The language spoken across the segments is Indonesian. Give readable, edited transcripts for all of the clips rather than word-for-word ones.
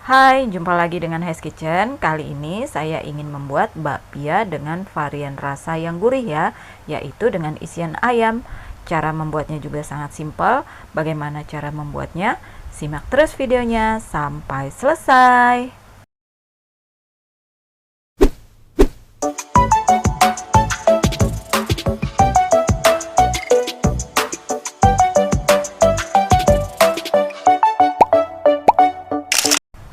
Hai, jumpa lagi dengan Hes Kitchen. Kali ini saya ingin membuat bakpia dengan varian rasa yang gurih ya, yaitu dengan isian ayam. Cara membuatnya juga sangat simpel. Bagaimana cara membuatnya? Simak terus videonya sampai selesai.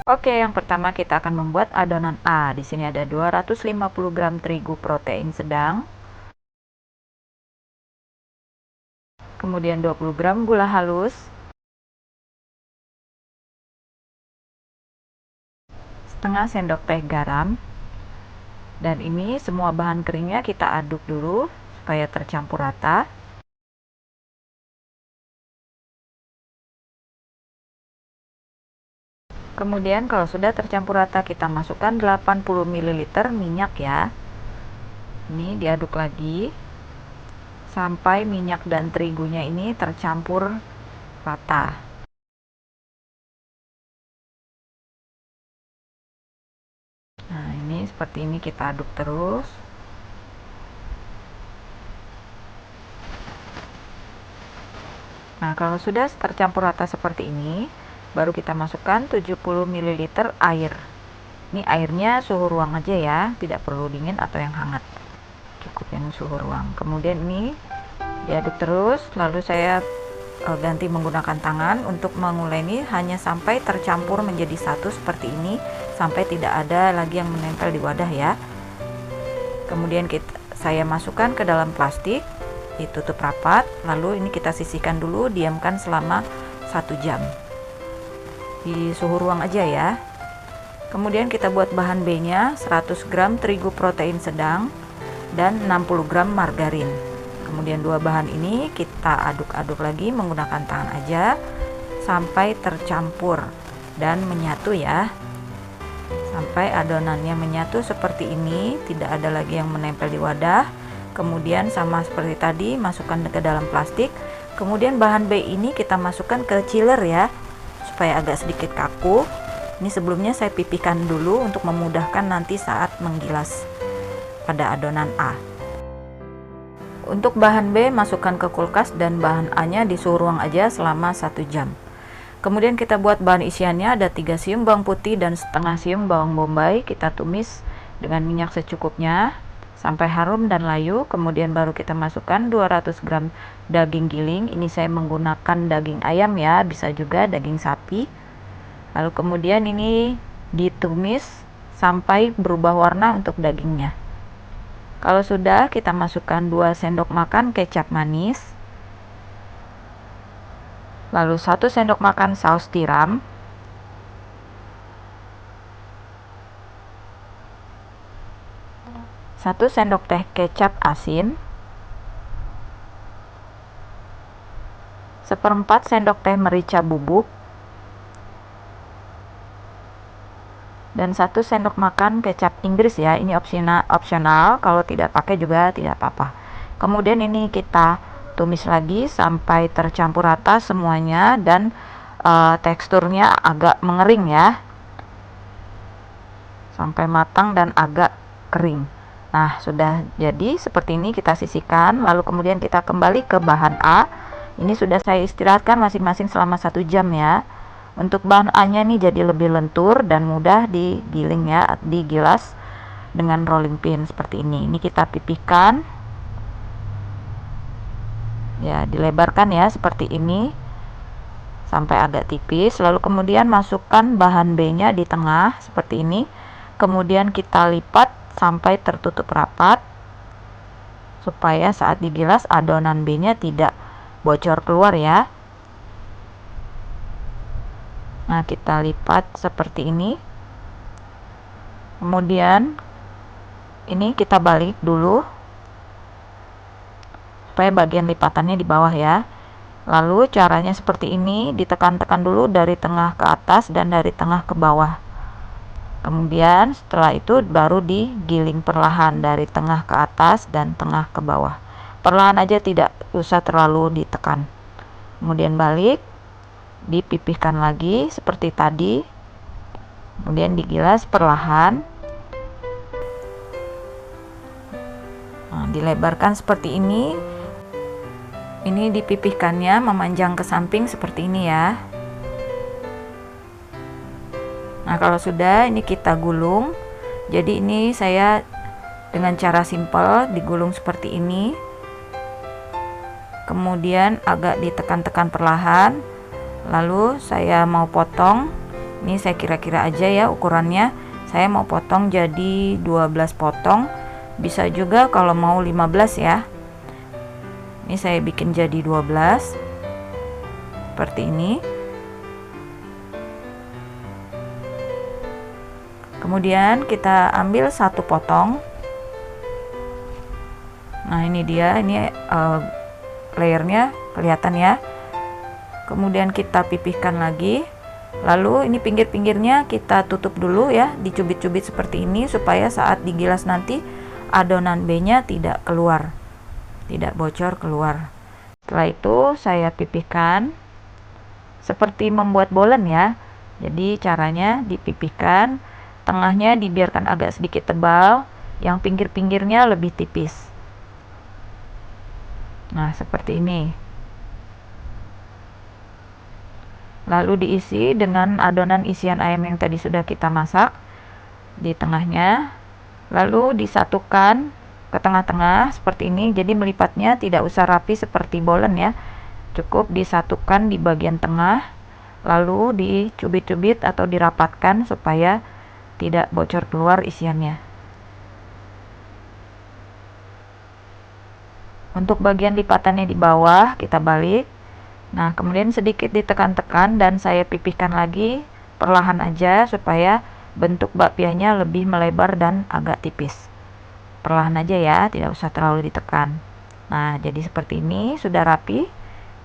Oke, yang pertama kita akan membuat adonan A. Di sini ada 250 gram terigu protein sedang, kemudian 20 gram gula halus, setengah sendok teh garam, dan ini semua bahan keringnya kita aduk dulu supaya tercampur rata. Kemudian kalau sudah tercampur rata kita masukkan 80 ml minyak ya. Ini diaduk lagi sampai minyak dan terigunya ini tercampur rata. Nah, ini seperti ini kita aduk terus. Nah, kalau sudah tercampur rata seperti ini, baru kita masukkan 70 ml air. Ini airnya suhu ruang aja ya, tidak perlu dingin atau yang hangat. Cukup yang suhu ruang. Kemudian ini diaduk terus, lalu saya ganti menggunakan tangan untuk menguleni hanya sampai tercampur menjadi satu seperti ini, sampai tidak ada lagi yang menempel di wadah ya. Kemudian saya masukkan ke dalam plastik, ditutup rapat, lalu ini kita sisihkan dulu, diamkan selama 1 jam di suhu ruang aja ya. Kemudian kita buat bahan B nya 100 gram terigu protein sedang dan 60 gram margarin. Kemudian dua bahan ini kita aduk-aduk lagi menggunakan tangan aja sampai tercampur dan menyatu ya, sampai adonannya menyatu seperti ini, tidak ada lagi yang menempel di wadah. Kemudian sama seperti tadi, masukkan ke dalam plastik. Kemudian bahan B ini kita masukkan ke chiller ya, supaya agak sedikit kaku. Ini sebelumnya saya pipihkan dulu untuk memudahkan nanti saat menggilas pada adonan A. Untuk bahan B masukkan ke kulkas dan bahan A nya di suhu ruang aja selama 1 jam. Kemudian kita buat bahan isiannya, ada 3 siung bawang putih dan setengah siung bawang bombay. Kita tumis dengan minyak secukupnya sampai harum dan layu. Kemudian baru kita masukkan 200 gram daging giling. Ini saya menggunakan daging ayam ya, bisa juga daging sapi. Lalu kemudian ini ditumis sampai berubah warna untuk dagingnya. Kalau sudah, kita masukkan 2 sendok makan kecap manis, lalu 1 sendok makan saus tiram, 1 sendok teh kecap asin, 1/4 sendok teh merica bubuk, dan 1 sendok makan kecap Inggris ya. Ini opsional, kalau tidak pakai juga tidak apa-apa. Kemudian ini kita tumis lagi sampai tercampur rata semuanya dan teksturnya agak mengering ya, sampai matang dan agak kering. Nah, sudah jadi seperti ini, kita sisihkan. Lalu kemudian kita kembali ke bahan A. Ini sudah saya istirahatkan masing-masing selama 1 jam ya. Untuk bahan A nya nih jadi lebih lentur dan mudah digiling ya, digilas dengan rolling pin seperti ini. Ini kita pipihkan ya, dilebarkan ya seperti ini sampai agak tipis. Lalu kemudian masukkan bahan B nya di tengah seperti ini. Kemudian kita lipat sampai tertutup rapat supaya saat digilas adonan B nya tidak bocor keluar ya. Nah, kita lipat seperti ini. Kemudian ini kita balik dulu supaya bagian lipatannya di bawah ya. Lalu caranya seperti ini, ditekan-tekan dulu dari tengah ke atas dan dari tengah ke bawah. Kemudian setelah itu baru digiling perlahan dari tengah ke atas dan tengah ke bawah. Perlahan aja, tidak usah terlalu ditekan. Kemudian balik, dipipihkan lagi seperti tadi. kemudian digilas perlahan. Nah, dilebarkan seperti ini. Ini dipipihkannya memanjang ke samping seperti ini ya. Nah, kalau sudah, ini kita gulung. Jadi ini saya dengan cara simpel digulung seperti ini. Kemudian agak ditekan-tekan perlahan. Lalu saya mau potong. Ini saya kira-kira aja ya ukurannya. Saya mau potong jadi 12 potong. Bisa juga kalau mau 15 ya. Ini saya bikin jadi 12 seperti ini. Kemudian kita ambil satu potong. Nah, ini dia, ini layernya kelihatan ya. Kemudian kita pipihkan lagi. Lalu ini pinggir-pinggirnya kita tutup dulu ya, dicubit-cubit seperti ini supaya saat digilas nanti adonan B-nya tidak keluar, tidak bocor keluar. Setelah itu saya pipihkan seperti membuat bolen ya. Jadi caranya dipipihkan, tengahnya dibiarkan agak sedikit tebal, yang pinggir-pinggirnya lebih tipis. Nah, seperti ini. Lalu diisi dengan adonan isian ayam yang tadi sudah kita masak di tengahnya. Lalu disatukan ke tengah-tengah seperti ini. Jadi melipatnya tidak usah rapi seperti bolen ya. Cukup disatukan di bagian tengah. Lalu dicubit-cubit atau dirapatkan supaya tidak bocor keluar isiannya. Untuk bagian lipatannya di bawah kita balik. Nah, kemudian sedikit ditekan-tekan dan saya pipihkan lagi perlahan aja supaya bentuk bakpianya lebih melebar dan agak tipis. Perlahan aja ya, tidak usah terlalu ditekan. Nah, jadi seperti ini sudah rapi.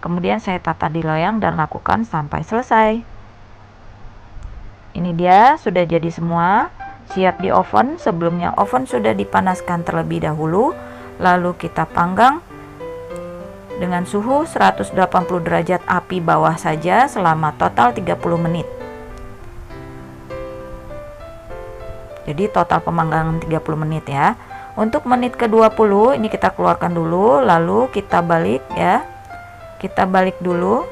Kemudian saya tata di loyang dan lakukan sampai selesai. Ini dia sudah jadi semua, siap di oven. Sebelumnya oven sudah dipanaskan terlebih dahulu, lalu kita panggang dengan suhu 180 derajat api bawah saja selama total 30 menit. Jadi total pemanggangan 30 menit ya. Untuk menit ke-20 ini kita keluarkan dulu, lalu kita balik ya. Kita balik dulu.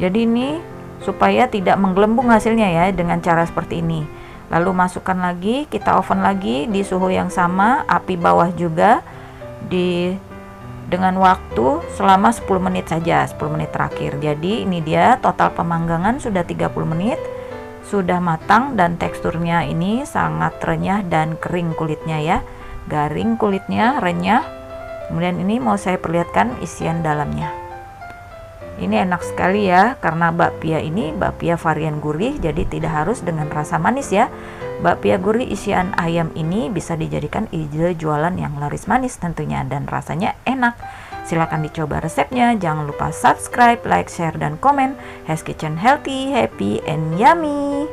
Jadi ini supaya tidak menggelembung hasilnya ya dengan cara seperti ini. Lalu masukkan lagi, kita oven lagi di suhu yang sama, api bawah juga dengan waktu selama 10 menit saja, 10 menit terakhir. Jadi ini dia total pemanggangan sudah 30 menit. Sudah matang dan teksturnya ini sangat renyah dan kering kulitnya ya. Garing kulitnya, renyah. Kemudian ini mau saya perlihatkan isian dalamnya. Ini enak sekali ya, karena bakpia ini bakpia varian gurih, jadi tidak harus dengan rasa manis ya. Bakpia gurih isian ayam ini bisa dijadikan ide jualan yang laris manis tentunya, dan rasanya enak. Silahkan dicoba resepnya, jangan lupa subscribe, like, share, dan komen. Hes Kitchen, healthy, happy, and yummy.